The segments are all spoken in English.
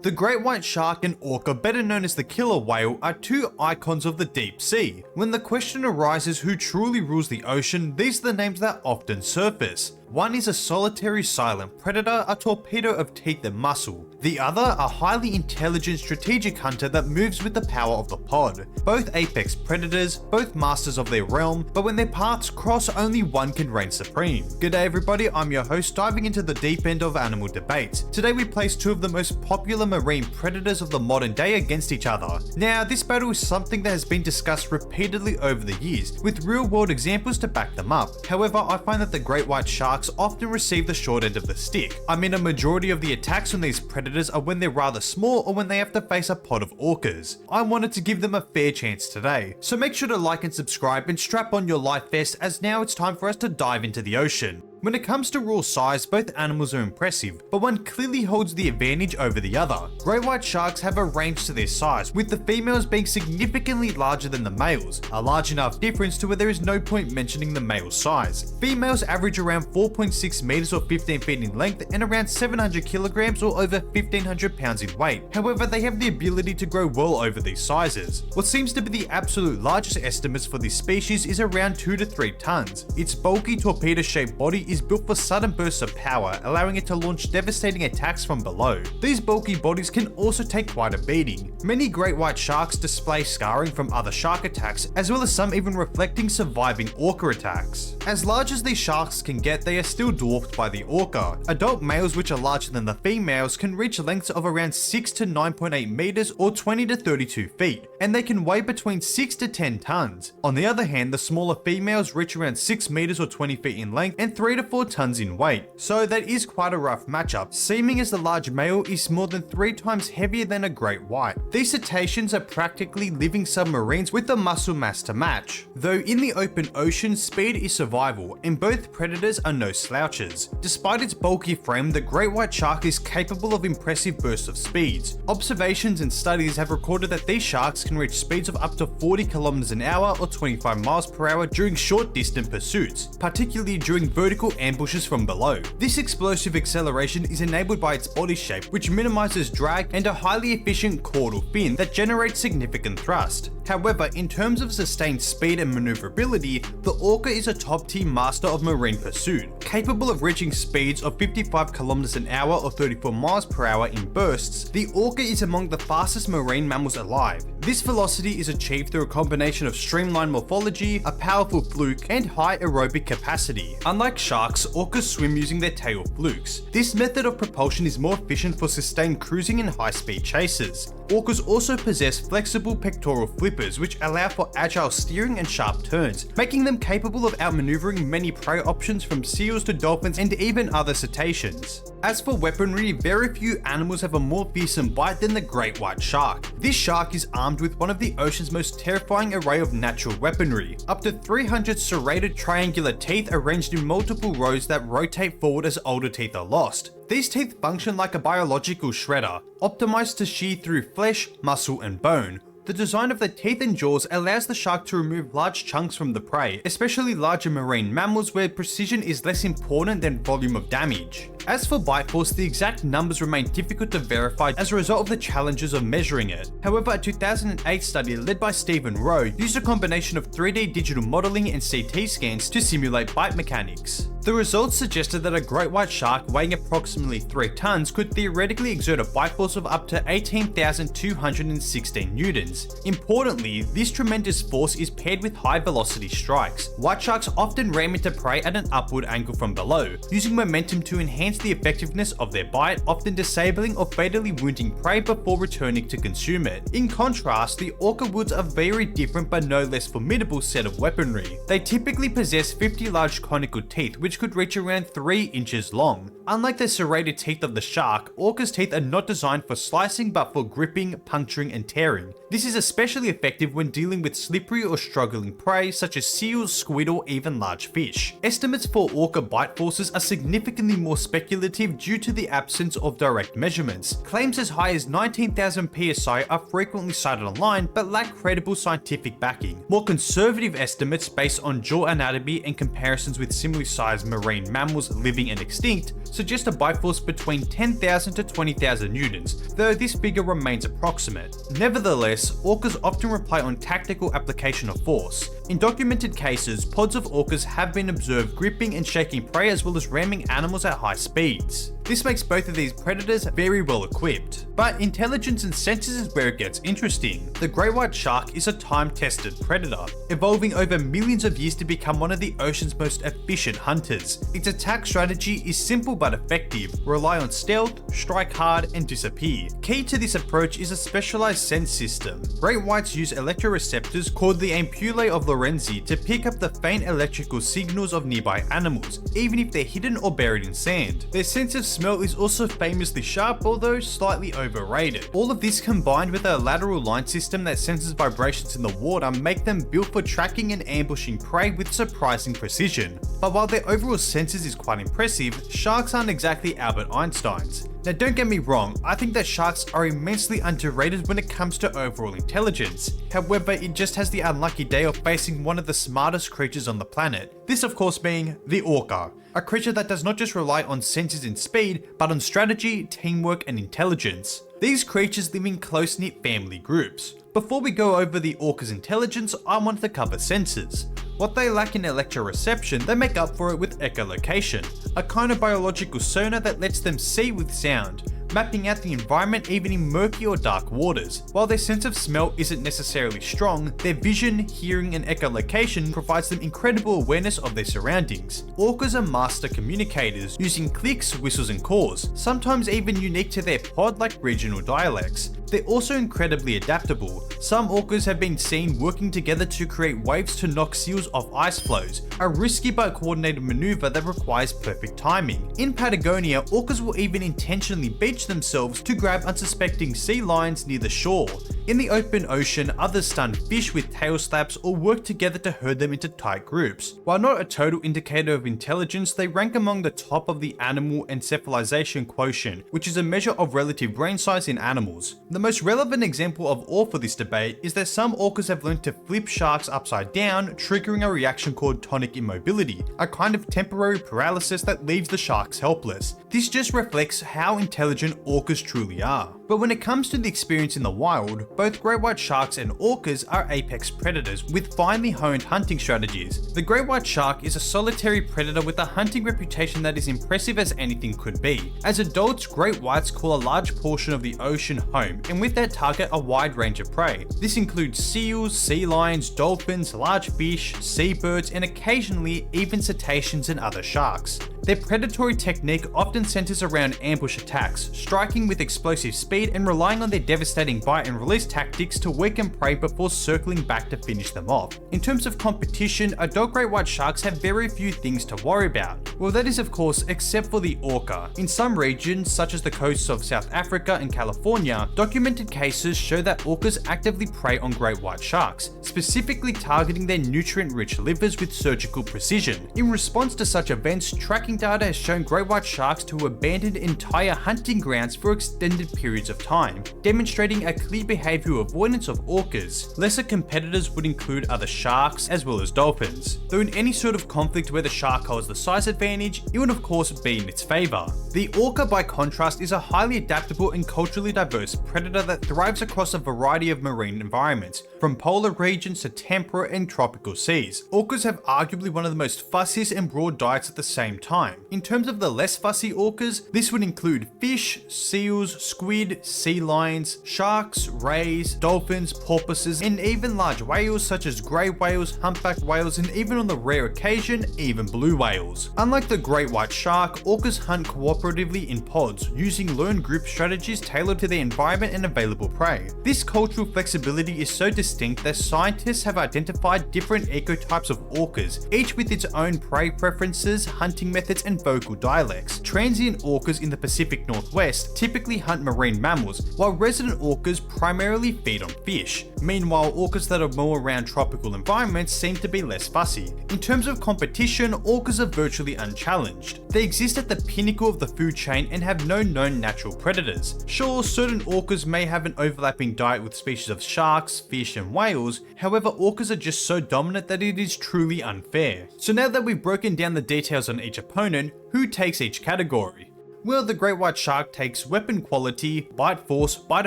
The great white shark and orca, better known as the killer whale, are two icons of the deep sea. When the question arises who truly rules the ocean, these are the names that often surface. One is a solitary silent predator, a torpedo of teeth and muscle. The other, a highly intelligent strategic hunter that moves with the power of the pod. Both apex predators, both masters of their realm, but when their paths cross, only one can reign supreme. G'day everybody, I'm your host, diving into the deep end of animal debates. Today we place two of the most popular marine predators of the modern day against each other. Now, this battle is something that has been discussed repeatedly over the years, with real world examples to back them up. However, I find that the great white sharks often receive the short end of the stick. I mean, a majority of the attacks on these predators are when they're rather small or when they have to face a pod of orcas. I wanted to give them a fair chance today, so make sure to like and subscribe and strap on your life vest, as now it's time for us to dive into the ocean. When it comes to raw size, both animals are impressive, but one clearly holds the advantage over the other. Great white sharks have a range to their size, with the females being significantly larger than the males, a large enough difference to where there is no point mentioning the male size. Females average around 4.6 meters or 15 feet in length and around 700 kilograms or over 1500 pounds in weight. However, they have the ability to grow well over these sizes. What seems to be the absolute largest estimates for this species is around 2 to 3 tons. Its bulky torpedo-shaped body is built for sudden bursts of power, allowing it to launch devastating attacks from below. These bulky bodies can also take quite a beating. Many great white sharks display scarring from other shark attacks, as well as some even reflecting surviving orca attacks. As large as these sharks can get, they are still dwarfed by the orca. Adult males, which are larger than the females, can reach lengths of around 6 to 9.8 meters or 20 to 32 feet, and they can weigh between 6 to 10 tons. On the other hand, the smaller females reach around 6 meters or 20 feet in length and 3 to 4 tons in weight. So that is quite a rough matchup, seeming as the large male is more than 3 times heavier than a great white. These cetaceans are practically living submarines with the muscle mass to match. Though in the open ocean, speed is survival, and both predators are no slouches. Despite its bulky frame, the great white shark is capable of impressive bursts of speeds. Observations and studies have recorded that these sharks can reach speeds of up to 40 kilometers an hour or 25 miles per hour during short distance pursuits, particularly during vertical ambushes from below. This explosive acceleration is enabled by its body shape, which minimizes drag, and a highly efficient caudal fin that generates significant thrust. However, in terms of sustained speed and maneuverability, the orca is a top-tier master of marine pursuit, capable of reaching speeds of 55 kilometers an hour or 34 miles per hour in bursts. The orca is among the fastest marine mammals alive. This velocity is achieved through a combination of streamlined morphology, a powerful fluke, and high aerobic capacity. Unlike sharks, orcas swim using their tail flukes. This method of propulsion is more efficient for sustained cruising and high-speed chases. Orcas also possess flexible pectoral flippers, which allow for agile steering and sharp turns, making them capable of outmaneuvering many prey options from seals to dolphins and even other cetaceans. As for weaponry, very few animals have a more fearsome bite than the great white shark. This shark is armed with one of the ocean's most terrifying array of natural weaponry. Up to 300 serrated triangular teeth arranged in multiple rows that rotate forward as older teeth are lost. These teeth function like a biological shredder, optimized to shear through flesh, muscle, and bone. The design of the teeth and jaws allows the shark to remove large chunks from the prey, especially larger marine mammals where precision is less important than volume of damage. As for bite force, the exact numbers remain difficult to verify as a result of the challenges of measuring it. However, a 2008 study led by Stephen Rowe used a combination of 3D digital modeling and CT scans to simulate bite mechanics. The results suggested that a great white shark weighing approximately 3 tons could theoretically exert a bite force of up to 18,216 newtons. Importantly, this tremendous force is paired with high velocity strikes. White sharks often ram into prey at an upward angle from below, using momentum to enhance the effectiveness of their bite, often disabling or fatally wounding prey before returning to consume it. In contrast, the orca wields a very different but no less formidable set of weaponry. They typically possess 50 large conical teeth, which could reach around 3 inches long. Unlike the serrated teeth of the shark, orca's teeth are not designed for slicing but for gripping, puncturing, and tearing. This is especially effective when dealing with slippery or struggling prey such as seals, squid, or even large fish. Estimates for orca bite forces are significantly more specific speculative due to the absence of direct measurements. Claims as high as 19,000 psi are frequently cited online but lack credible scientific backing. More conservative estimates based on jaw anatomy and comparisons with similarly sized marine mammals living and extinct suggest a bite force between 10,000 to 20,000 newtons, though this figure remains approximate. Nevertheless, orcas often rely on tactical application of force. In documented cases, pods of orcas have been observed gripping and shaking prey as well as ramming animals at high speeds. This makes both of these predators very well equipped. But intelligence and senses is where it gets interesting. The great white shark is a time-tested predator, evolving over millions of years to become one of the ocean's most efficient hunters. Its attack strategy is simple but effective, rely on stealth, strike hard, and disappear. Key to this approach is a specialized sense system. Great whites use electroreceptors called the ampullae of Lorenzi to pick up the faint electrical signals of nearby animals, even if they're hidden or buried in sand. Their sense of smell is also famously sharp, although slightly overrated. All of this combined with a lateral line system that senses vibrations in the water make them built for tracking and ambushing prey with surprising precision. But while their overall senses is quite impressive, sharks aren't exactly Albert Einsteins. Now don't get me wrong, I think that sharks are immensely underrated when it comes to overall intelligence. However, it just has the unlucky day of facing one of the smartest creatures on the planet. This of course being the orca, a creature that does not just rely on senses and speed, but on strategy, teamwork, and intelligence. These creatures live in close-knit family groups. Before we go over the orca's intelligence, I wanted to cover senses. What they lack in electroreception, they make up for it with echolocation, a kind of biological sonar that lets them see with sound, mapping out the environment even in murky or dark waters. While their sense of smell isn't necessarily strong, their vision, hearing, and echolocation provides them incredible awareness of their surroundings. Orcas are master communicators, using clicks, whistles, and calls, sometimes even unique to their pod like regional dialects. They're also incredibly adaptable. Some orcas have been seen working together to create waves to knock seals off ice floes, a risky but coordinated maneuver that requires perfect timing. In Patagonia, orcas will even intentionally beach themselves to grab unsuspecting sea lions near the shore. In the open ocean, others stun fish with tail slaps or work together to herd them into tight groups. While not a total indicator of intelligence, they rank among the top of the animal encephalization quotient, which is a measure of relative brain size in animals. The most relevant example of all for this debate is that some orcas have learned to flip sharks upside down, triggering a reaction called tonic immobility, a kind of temporary paralysis that leaves the sharks helpless. This just reflects how intelligent orcas truly are. But when it comes to the experience in the wild, both great white sharks and orcas are apex predators with finely honed hunting strategies. The great white shark is a solitary predator with a hunting reputation that is impressive as anything could be. As adults, great whites call a large portion of the ocean home, and with that target a wide range of prey. This includes seals, sea lions, dolphins, large fish, seabirds, and occasionally even cetaceans and other sharks. Their predatory technique often centers around ambush attacks, striking with explosive speed and relying on their devastating bite and release tactics to weaken prey before circling back to finish them off. In terms of competition, adult great white sharks have very few things to worry about. Well, that is of course except for the orca. In some regions, such as the coasts of South Africa and California, documented cases show that orcas actively prey on great white sharks, specifically targeting their nutrient-rich livers with surgical precision. In response to such events, tracking data has shown great white sharks to abandon entire hunting grounds for extended periods of time, demonstrating a clear behavioral avoidance of orcas. Lesser competitors would include other sharks as well as dolphins, though in any sort of conflict where the shark holds the size advantage, it would of course be in its favour. The orca, by contrast, is a highly adaptable and culturally diverse predator that thrives across a variety of marine environments, from polar regions to temperate and tropical seas. Orcas have arguably one of the most fussiest and broad diets at the same time. In terms of the less fussy orcas, this would include fish, seals, squid, sea lions, sharks, rays, dolphins, porpoises, and even large whales such as grey whales, humpback whales, and even on the rare occasion, even blue whales. Unlike the great white shark, orcas hunt cooperatively in pods, using lone group strategies tailored to their environment and available prey. This cultural flexibility is so distinct that scientists have identified different ecotypes of orcas, each with its own prey preferences, hunting methods, methods and vocal dialects. Transient orcas in the Pacific Northwest typically hunt marine mammals, while resident orcas primarily feed on fish. Meanwhile, orcas that are more around tropical environments seem to be less fussy. In terms of competition, orcas are virtually unchallenged. They exist at the pinnacle of the food chain and have no known natural predators. Sure, certain orcas may have an overlapping diet with species of sharks, fish and whales, however orcas are just so dominant that it is truly unfair. So now that we've broken down the details on each opponent, who takes each category? Well, the great white shark takes weapon quality, bite force, bite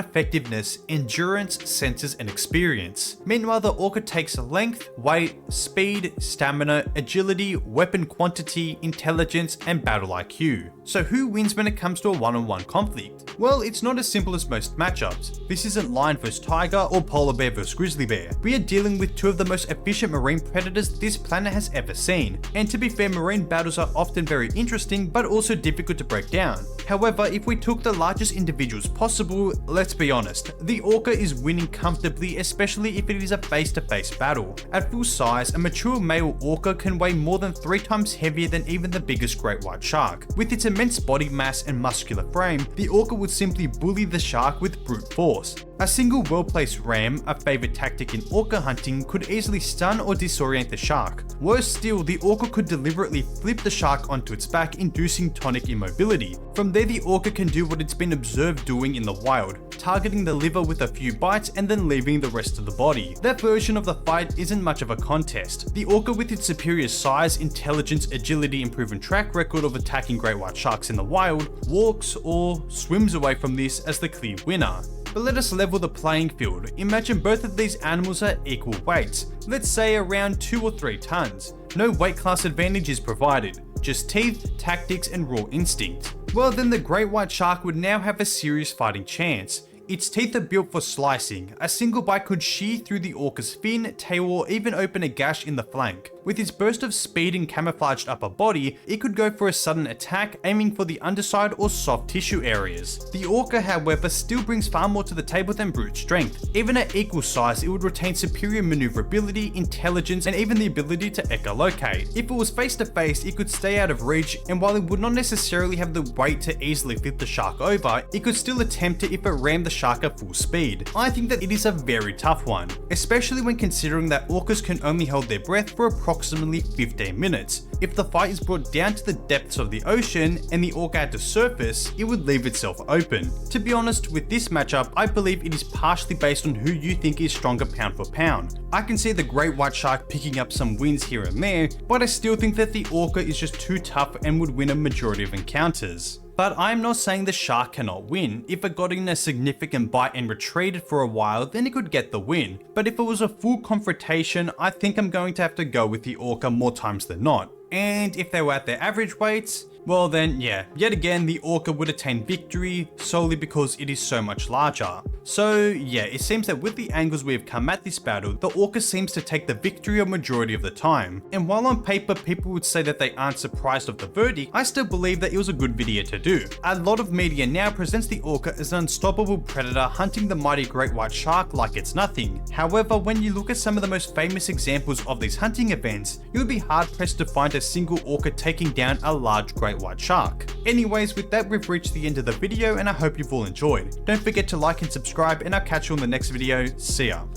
effectiveness, endurance, senses, and experience. Meanwhile, the orca takes length, weight, speed, stamina, agility, weapon quantity, intelligence, and battle IQ. So who wins when it comes to a one-on-one conflict? Well, it's not as simple as most matchups. This isn't lion vs tiger or polar bear vs grizzly bear. We are dealing with two of the most efficient marine predators this planet has ever seen. And to be fair, marine battles are often very interesting, but also difficult to break down. However, if we took the largest individuals possible, let's be honest, the orca is winning comfortably, especially if it is a face-to-face battle. At full size, a mature male orca can weigh more than 3 times heavier than even the biggest great white shark. With its immense body mass and muscular frame, the orca would simply bully the shark with brute force. A single well-placed ram, a favourite tactic in orca hunting, could easily stun or disorient the shark. Worse still, the orca could deliberately flip the shark onto its back, inducing tonic immobility. From there, the orca can do what it's been observed doing in the wild, targeting the liver with a few bites and then leaving the rest of the body. That version of the fight isn't much of a contest. The orca, with its superior size, intelligence, agility and proven track record of attacking great white sharks in the wild, walks or swims away from this as the clear winner. But let us level the playing field. Imagine both of these animals are equal weights, let's say around 2 or 3 tons. No weight class advantage is provided, just teeth, tactics and raw instinct. Well, then the great white shark would now have a serious fighting chance. Its teeth are built for slicing. A single bite could shear through the orca's fin, tail or even open a gash in the flank. With its burst of speed and camouflaged upper body, it could go for a sudden attack, aiming for the underside or soft tissue areas. The orca, however, still brings far more to the table than brute strength. Even at equal size, it would retain superior maneuverability, intelligence, and even the ability to echolocate. If it was face to face, it could stay out of reach, and while it would not necessarily have the weight to easily flip the shark over, it could still attempt it if it rammed the shark at full speed. I think that it is a very tough one, especially when considering that orcas can only hold their breath for approximately 15 minutes. If the fight is brought down to the depths of the ocean and the orca had to surface, it would leave itself open. To be honest, with this matchup, I believe it is partially based on who you think is stronger pound for pound. I can see the great white shark picking up some wins here and there, but I still think that the orca is just too tough and would win a majority of encounters. But I'm not saying the shark cannot win. If it got in a significant bite and retreated for a while, then it could get the win. But if it was a full confrontation, I think I'm going to have to go with the orca more times than not. And if they were at their average weights, well then yeah, yet again the orca would attain victory solely because it is so much larger. So yeah, it seems that with the angles we have come at this battle, the orca seems to take the victory a majority of the time. And while on paper people would say that they aren't surprised of the verdict, I still believe that it was a good video to do. A lot of media now presents the orca as an unstoppable predator hunting the mighty great white shark like it's nothing. However, when you look at some of the most famous examples of these hunting events, you'll be hard pressed to find a single orca taking down a large great white shark. Anyways, with that we've reached the end of the video and I hope you've all enjoyed. Don't forget to like and subscribe and I'll catch you on the next video. See ya.